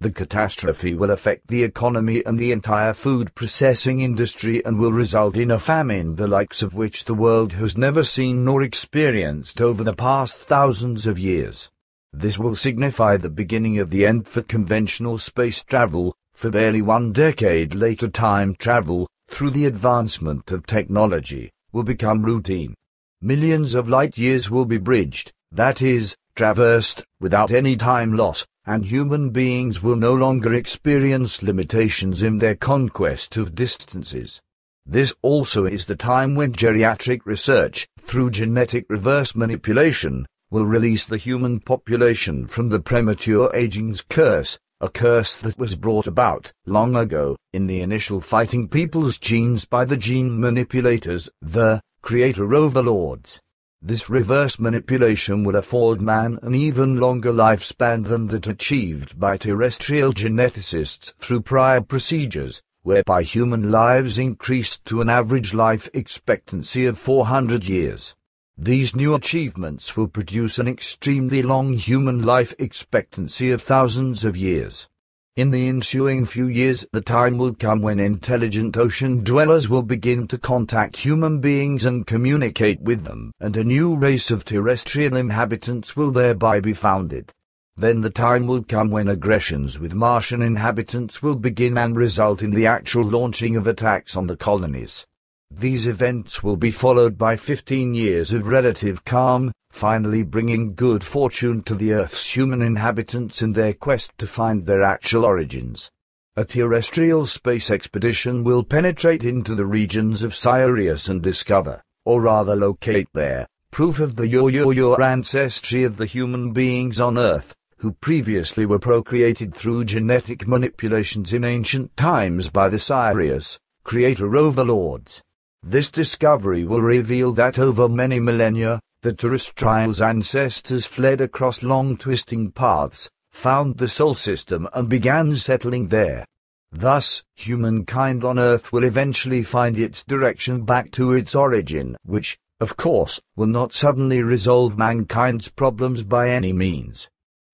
The catastrophe will affect the economy and the entire food processing industry and will result in a famine the likes of which the world has never seen nor experienced over the past thousands of years. This will signify the beginning of the end for conventional space travel, for barely 1 decade later time travel, through the advancement of technology, will become routine. Millions of light years will be bridged, that is, traversed, without any time loss, and human beings will no longer experience limitations in their conquest of distances. This also is the time when geriatric research, through genetic reverse manipulation, will release the human population from the premature aging's curse, a curse that was brought about, long ago, in the initial fighting people's genes by the gene manipulators, the creator overlords. This reverse manipulation will afford man an even longer lifespan than that achieved by terrestrial geneticists through prior procedures, whereby human lives increased to an average life expectancy of 400 years. These new achievements will produce an extremely long human life expectancy of thousands of years. In the ensuing few years, the time will come when intelligent ocean dwellers will begin to contact human beings and communicate with them, and a new race of terrestrial inhabitants will thereby be founded. Then the time will come when aggressions with Martian inhabitants will begin and result in the actual launching of attacks on the colonies. These events will be followed by 15 years of relative calm, finally bringing good fortune to the Earth's human inhabitants in their quest to find their actual origins. A terrestrial space expedition will penetrate into the regions of Sirius and discover, or rather locate there, proof of the your ancestry of the human beings on Earth, who previously were procreated through genetic manipulations in ancient times by the Sirius, creator overlords. This discovery will reveal that over many millennia, the terrestrials' ancestors fled across long twisting paths, found the Sol system and began settling there. Thus, humankind on Earth will eventually find its direction back to its origin, which, of course, will not suddenly resolve mankind's problems by any means.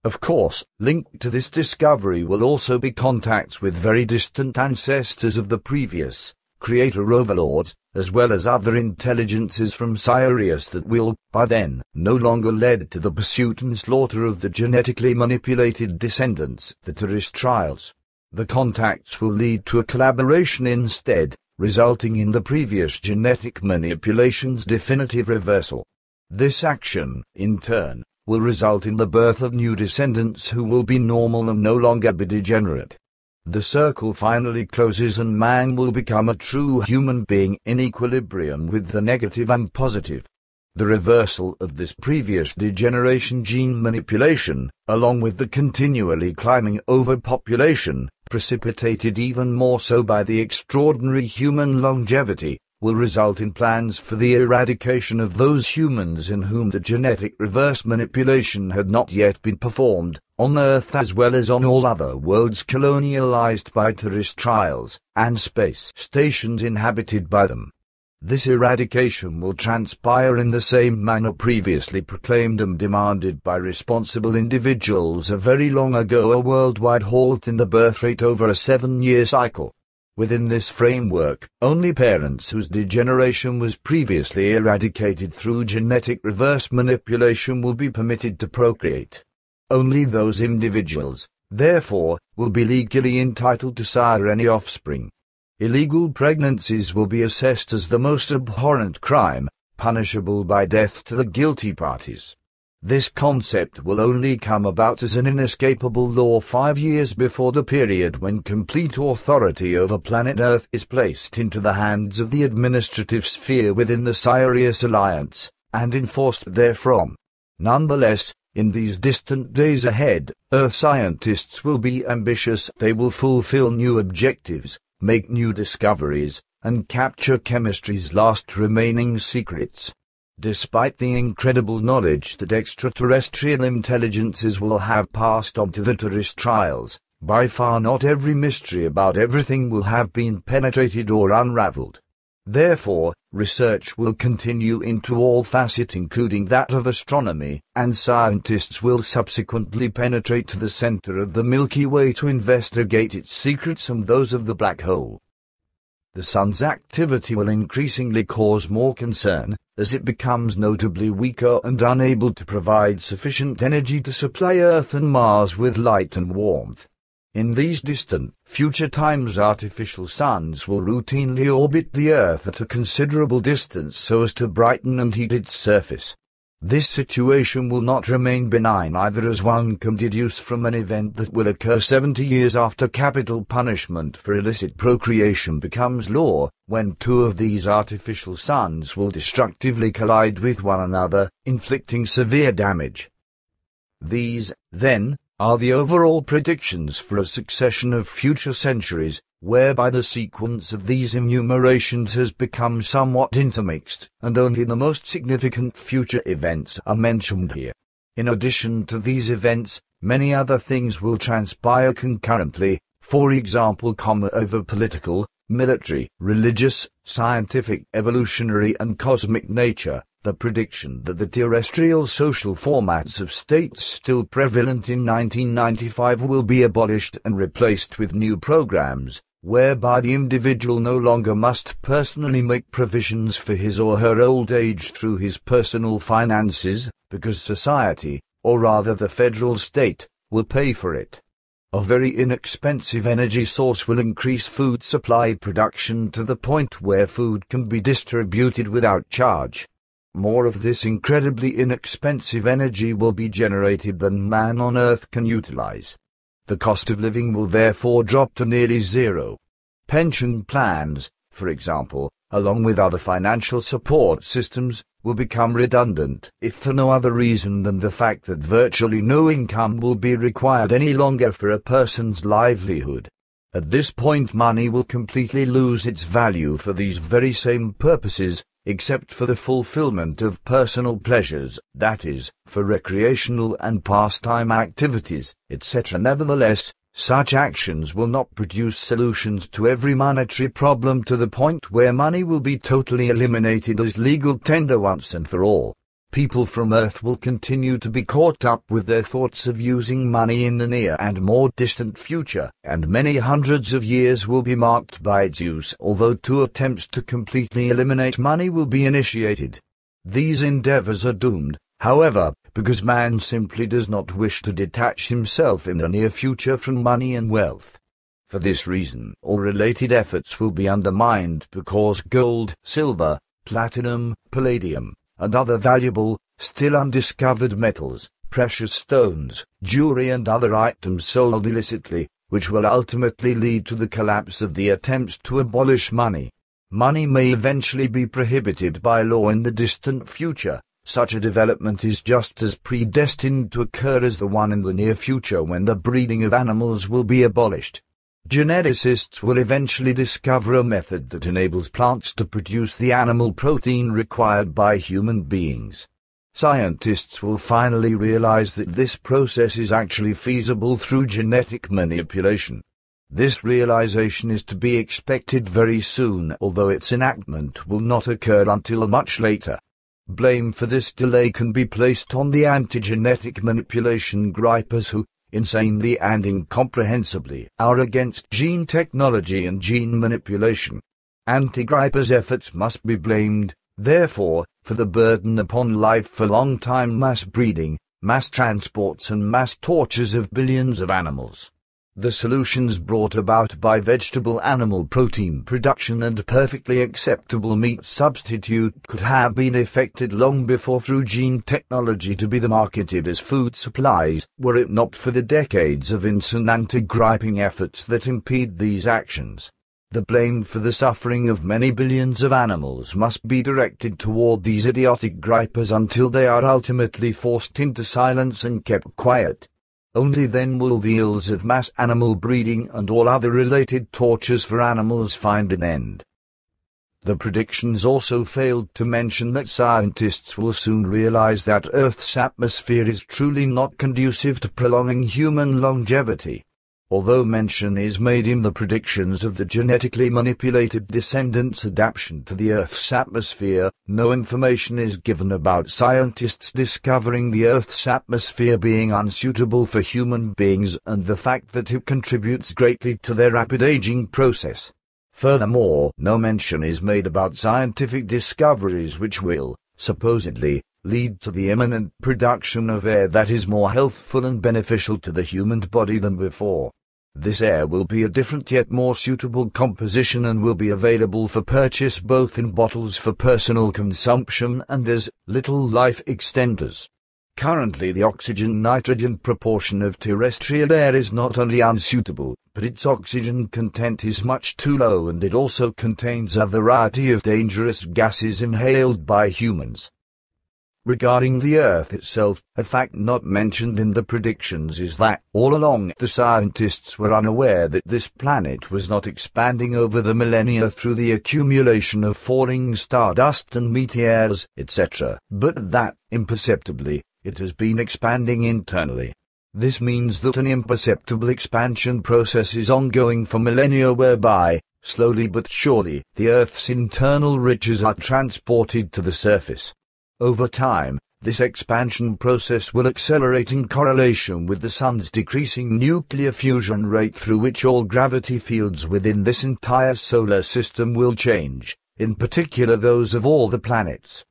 Of course, linked to this discovery will also be contacts with very distant ancestors of the previous creator overlords, as well as other intelligences from Sirius that will, by then, no longer lead to the pursuit and slaughter of the genetically manipulated descendants, the terrestrials. The contacts will lead to a collaboration instead, resulting in the previous genetic manipulation's definitive reversal. This action, in turn, will result in the birth of new descendants who will be normal and no longer be degenerate. The circle finally closes and man will become a true human being in equilibrium with the negative and positive. The reversal of this previous degeneration gene manipulation, along with the continually climbing overpopulation, precipitated even more so by the extraordinary human longevity, will result in plans for the eradication of those humans in whom the genetic reverse manipulation had not yet been performed, on Earth as well as on all other worlds colonialized by terrestrials, and space stations inhabited by them. This eradication will transpire in the same manner previously proclaimed and demanded by responsible individuals a very long ago, a worldwide halt in the birth rate over a 7-year cycle. Within this framework, only parents whose degeneration was previously eradicated through genetic reverse manipulation will be permitted to procreate. Only those individuals, therefore, will be legally entitled to sire any offspring. Illegal pregnancies will be assessed as the most abhorrent crime, punishable by death to the guilty parties. This concept will only come about as an inescapable law 5 years before the period when complete authority over planet Earth is placed into the hands of the administrative sphere within the Sirius Alliance, and enforced therefrom. Nonetheless, in these distant days ahead, Earth scientists will be ambitious. They will fulfill new objectives, make new discoveries, and capture chemistry's last remaining secrets. Despite the incredible knowledge that extraterrestrial intelligences will have passed on to the terrestrials, by far not every mystery about everything will have been penetrated or unraveled. Therefore, research will continue into all facets including that of astronomy, and scientists will subsequently penetrate to the center of the Milky Way to investigate its secrets and those of the black hole. The Sun's activity will increasingly cause more concern, as it becomes notably weaker and unable to provide sufficient energy to supply Earth and Mars with light and warmth. In these distant, future times artificial suns will routinely orbit the Earth at a considerable distance so as to brighten and heat its surface. This situation will not remain benign either, as one can deduce from an event that will occur 70 years after capital punishment for illicit procreation becomes law, when two of these artificial suns will destructively collide with one another, inflicting severe damage. These, then, are the overall predictions for a succession of future centuries, whereby the sequence of these enumerations has become somewhat intermixed, and only the most significant future events are mentioned here. In addition to these events, many other things will transpire concurrently, for example, over political, military, religious, scientific, evolutionary and cosmic nature. The prediction that the terrestrial social formats of states still prevalent in 1995 will be abolished and replaced with new programs, whereby the individual no longer must personally make provisions for his or her old age through his personal finances, because society, or rather the federal state, will pay for it. A very inexpensive energy source will increase food supply production to the point where food can be distributed without charge. More of this incredibly inexpensive energy will be generated than man on Earth can utilize. The cost of living will therefore drop to nearly zero. Pension plans, for example, along with other financial support systems, will become redundant, if for no other reason than the fact that virtually no income will be required any longer for a person's livelihood. At this point, money will completely lose its value for these very same purposes, except for the fulfillment of personal pleasures, that is, for recreational and pastime activities, etc. Nevertheless, such actions will not produce solutions to every monetary problem to the point where money will be totally eliminated as legal tender once and for all. People from Earth will continue to be caught up with their thoughts of using money in the near and more distant future, and many hundreds of years will be marked by its use, although 2 attempts to completely eliminate money will be initiated. These endeavors are doomed, however, because man simply does not wish to detach himself in the near future from money and wealth. For this reason, all related efforts will be undermined because gold, silver, platinum, palladium, and other valuable, still undiscovered metals, precious stones, jewelry and other items sold illicitly, which will ultimately lead to the collapse of the attempts to abolish money. Money may eventually be prohibited by law in the distant future. Such a development is just as predestined to occur as the one in the near future when the breeding of animals will be abolished. Geneticists will eventually discover a method that enables plants to produce the animal protein required by human beings. Scientists will finally realize that this process is actually feasible through genetic manipulation. This realization is to be expected very soon, although its enactment will not occur until much later. Blame for this delay can be placed on the anti-genetic manipulation gripers who, insanely and incomprehensibly, are against gene technology and gene manipulation. Anti-gripers' efforts must be blamed, therefore, for the burden upon life for long-time mass breeding, mass transports and mass tortures of billions of animals. The solutions brought about by vegetable animal protein production and perfectly acceptable meat substitute could have been effected long before through gene technology to be marketed as food supplies, were it not for the decades of insane anti-griping efforts that impede these actions. The blame for the suffering of many billions of animals must be directed toward these idiotic gripers until they are ultimately forced into silence and kept quiet. Only then will the ills of mass animal breeding and all other related tortures for animals find an end. The predictions also failed to mention that scientists will soon realize that Earth's atmosphere is truly not conducive to prolonging human longevity. Although mention is made in the predictions of the genetically manipulated descendants' adaptation to the Earth's atmosphere, no information is given about scientists discovering the Earth's atmosphere being unsuitable for human beings and the fact that it contributes greatly to their rapid aging process. Furthermore, no mention is made about scientific discoveries which will, supposedly, lead to the imminent production of air that is more healthful and beneficial to the human body than before. This air will be a different yet more suitable composition and will be available for purchase both in bottles for personal consumption and as little life extenders. Currently the oxygen-nitrogen proportion of terrestrial air is not only unsuitable, but its oxygen content is much too low and it also contains a variety of dangerous gases inhaled by humans. Regarding the Earth itself, a fact not mentioned in the predictions is that, all along, the scientists were unaware that this planet was not expanding over the millennia through the accumulation of falling stardust and meteors, etc., but that, imperceptibly, it has been expanding internally. This means that an imperceptible expansion process is ongoing for millennia whereby, slowly but surely, the Earth's internal riches are transported to the surface. Over time, this expansion process will accelerate in correlation with the Sun's decreasing nuclear fusion rate through which all gravity fields within this entire solar system will change, in particular those of all the planets.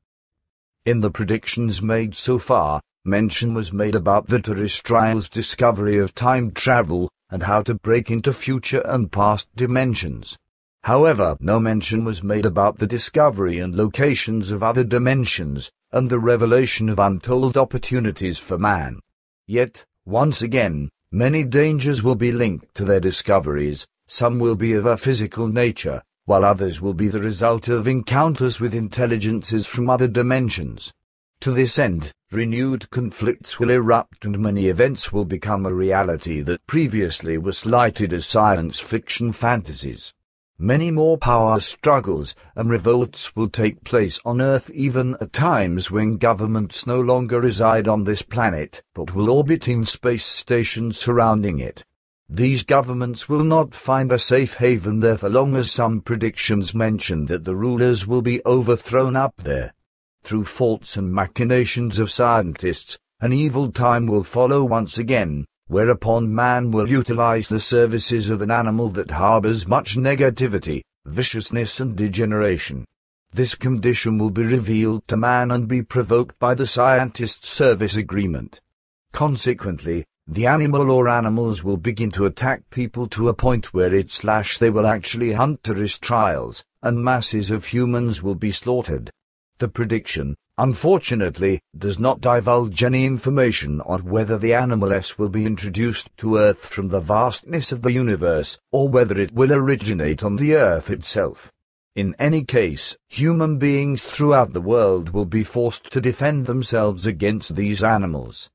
In the predictions made so far, mention was made about the terrestrials' discovery of time travel and how to break into future and past dimensions. However, no mention was made about the discovery and locations of other dimensions, and the revelation of untold opportunities for man. Yet, once again, many dangers will be linked to their discoveries. Some will be of a physical nature, while others will be the result of encounters with intelligences from other dimensions. To this end, renewed conflicts will erupt and many events will become a reality that previously were slighted as science fiction fantasies. Many more power struggles and revolts will take place on Earth even at times when governments no longer reside on this planet, but will orbit in space stations surrounding it. These governments will not find a safe haven there for long, as some predictions mention that the rulers will be overthrown up there. Through faults and machinations of scientists, an evil time will follow once again, whereupon man will utilize the services of an animal that harbors much negativity, viciousness and degeneration. This condition will be revealed to man and be provoked by the scientist's service agreement. Consequently, the animal or animals will begin to attack people to a point where they will actually hunt terrestrials, and masses of humans will be slaughtered. The prediction, unfortunately, does not divulge any information on whether the animal will be introduced to Earth from the vastness of the universe, or whether it will originate on the Earth itself. In any case, human beings throughout the world will be forced to defend themselves against these animals.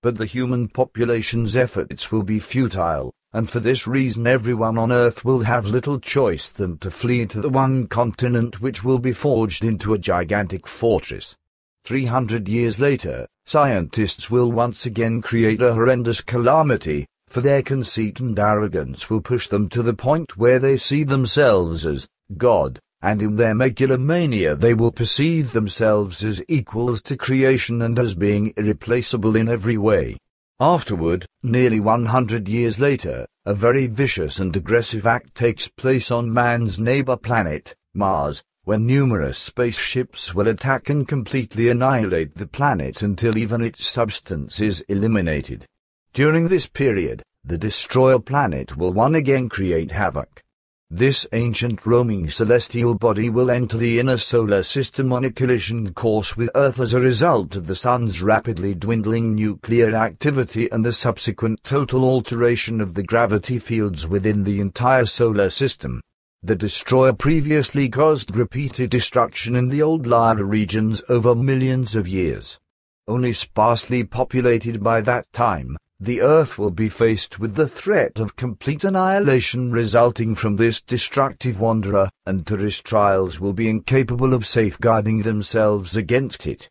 But the human population's efforts will be futile, and for this reason everyone on Earth will have little choice than to flee to the one continent which will be forged into a gigantic fortress. 300 years later, scientists will once again create a horrendous calamity, for their conceit and arrogance will push them to the point where they see themselves as God, and in their megalomania they will perceive themselves as equals to creation and as being irreplaceable in every way. Afterward, nearly 100 years later, a very vicious and aggressive act takes place on man's neighbor planet, Mars, when numerous spaceships will attack and completely annihilate the planet until even its substance is eliminated. During this period, the destroyer planet will once again create havoc. This ancient roaming celestial body will enter the inner solar system on a collision course with Earth as a result of the Sun's rapidly dwindling nuclear activity and the subsequent total alteration of the gravity fields within the entire solar system. The destroyer previously caused repeated destruction in the old Lyra regions over millions of years. Only sparsely populated by that time, the Earth will be faced with the threat of complete annihilation resulting from this destructive wanderer, and terrestrials will be incapable of safeguarding themselves against it.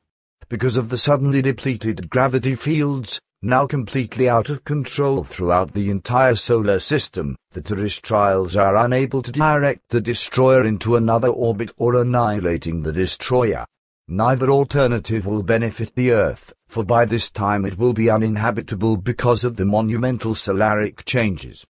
Because of the suddenly depleted gravity fields, now completely out of control throughout the entire solar system, the terrestrials are unable to direct the destroyer into another orbit or annihilating the destroyer. Neither alternative will benefit the Earth, for by this time it will be uninhabitable because of the monumental solaric changes.